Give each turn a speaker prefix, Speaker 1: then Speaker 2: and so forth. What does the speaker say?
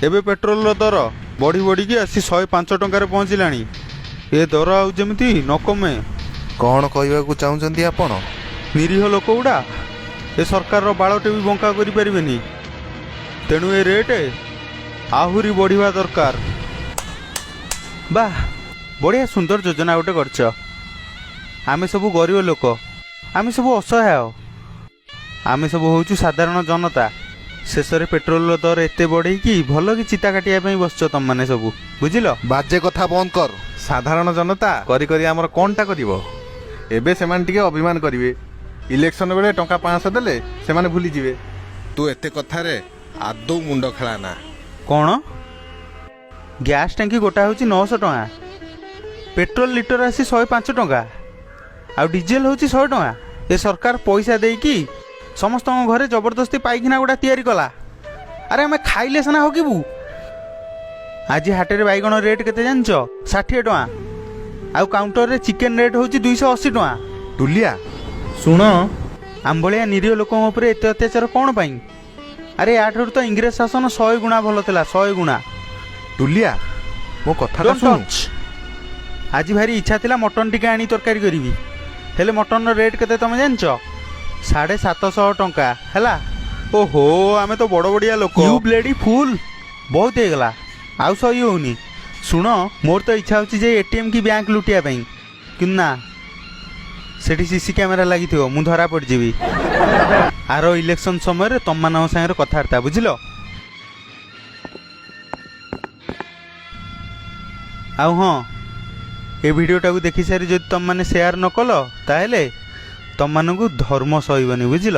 Speaker 1: ଏବେ ପେଟ୍ରୋଲର ଦର ବଢ଼ି ବଢ଼ିକି ଆସି 105 ଟଙ୍କାରେ ପହଞ୍ଚିଲାଣି। ଏ ଦର ଆଉ ଯେମିତି ନ କମେ।
Speaker 2: କ'ଣ କହିବାକୁ ଚାହୁଁଛନ୍ତି ଆପଣ?
Speaker 1: ନିରୀହ ଲୋକ ଗୁଡ଼ା ଏ ସରକାରର ବାଳଟେ ବି ବଙ୍କା କରିପାରିବେନି। ତେଣୁ ଏ ରେଟ୍ ଆହୁରି ବଢ଼ିବା ଦରକାର। ବାଃ, ବଢ଼ିଆ ସୁନ୍ଦର ଯୋଜନା ଗୋଟେ କରିଛ। ଆମେ ସବୁ ଗରିବ ଲୋକ, ଆମେ ସବୁ ଅସହାୟ, ଆମେ ସବୁ ହେଉଛୁ ସାଧାରଣ ଜନତା। ଶେଷରେ ପେଟ୍ରୋଲର ଦର ଏତେ ବଢ଼େଇକି ଭଲ କି ଚିତା କାଟିବା ପାଇଁ ବସିଛ ତମମାନେ ସବୁ, ବୁଝିଲ?
Speaker 2: ବାଜେ କଥା ବନ୍ଦ କର।
Speaker 3: ସାଧାରଣ ଜନତା କରି କରି ଆମର କ'ଣଟା କରିବ? ଏବେ ସେମାନେ ଟିକେ ଅଭିମାନ କରିବେ। ଇଲେକ୍ସନ ବେଳେ ଟଙ୍କା 500 ଦେଲେ ସେମାନେ ଭୁଲିଯିବେ।
Speaker 2: ତୁ ଏତେ କଥାରେ ଆଦୌ ମୁଣ୍ଡ ଖେଳାନା।
Speaker 1: କ'ଣ? ଗ୍ୟାସ୍ ଟାଙ୍କି ଗୋଟା ହେଉଛି 900 ଟଙ୍କା, ପେଟ୍ରୋଲ ଲିଟର ଆସି 105 ଟଙ୍କା, ଆଉ ଡିଜେଲ ହେଉଛି 100 ଟଙ୍କା। ଏ ସରକାର ପଇସା ଦେଇକି ସମସ୍ତଙ୍କ ଘରେ ଜବରଦସ୍ତି ପାଇଖାନା ଗୁଡ଼ା ତିଆରି କଲା। ଆରେ ଆମେ ଖାଇଲେ ସିନା ହକିବୁ। ଆଜି ହାଟରେ ବାଇଗଣ ରେଟ୍ କେତେ ଜାଣିଛ? 60 ଟଙ୍କା। ଆଉ କାଉଣ୍ଟରରେ ଚିକେନ ରେଟ୍ ହେଉଛି 280 ଟଙ୍କା।
Speaker 2: ଟୁଲିଆ,
Speaker 1: ଶୁଣ, ଆମ୍ଭଳିଆ ନିରୀହ ଲୋକଙ୍କ ଉପରେ ଏତେ ଅତ୍ୟାଚାର କ'ଣ ପାଇଁ? ଆରେ ୟାଠାରୁ ତ ଇଂରେଜ ଶାସନ 100 ଗୁଣା ଭଲ ଥିଲା, 100 ଗୁଣା।
Speaker 2: ଟୁଲିଆ, ମୋ କଥାଟା
Speaker 1: Don't
Speaker 2: ଶୁଣୁ।
Speaker 1: touch। ଆଜି ଭାରି ଇଚ୍ଛା ଥିଲା ମଟନ୍ ଟିକେ ଆଣି ତରକାରୀ କରିବି, ହେଲେ ମଟନ୍ର ରେଟ୍ କେତେ ତମେ ଜାଣିଛ? 750 ଟଙ୍କା ହେଲା। ଓହୋ, ଆମେ ତ ବଡ଼ ବଡ଼ିଆ ଲୋକ। ୟୁ ବ୍ଲେଡି ଫୁଲ୍, ବହୁତ ହେଇଗଲା, ଆଉ ସହି ହେଉନି। ଶୁଣ, ମୋର ତ ଇଚ୍ଛା ହେଉଛି ଯେ ATM କି ବ୍ୟାଙ୍କ ଲୁଟିବା ପାଇଁ, କିନ୍ତୁ ନା, ସେଠି CC କ୍ୟାମେରା ଲାଗିଥିବ, ମୁଁ ଧରା ପଡ଼ିଯିବି। ଆର ଇଲେକ୍ସନ ସମୟରେ ତମମାନଙ୍କ ସାଙ୍ଗରେ କଥାବାର୍ତ୍ତା, ବୁଝିଲ? ଆଉ ହଁ, ଏ ଭିଡ଼ିଓଟାକୁ ଦେଖିସାରି ଯଦି ତମମାନେ ସେୟାର ନ କଲ, ତାହେଲେ ତମମାନଙ୍କୁ ଧର୍ମ ସହିବନି, ବୁଝିଲ?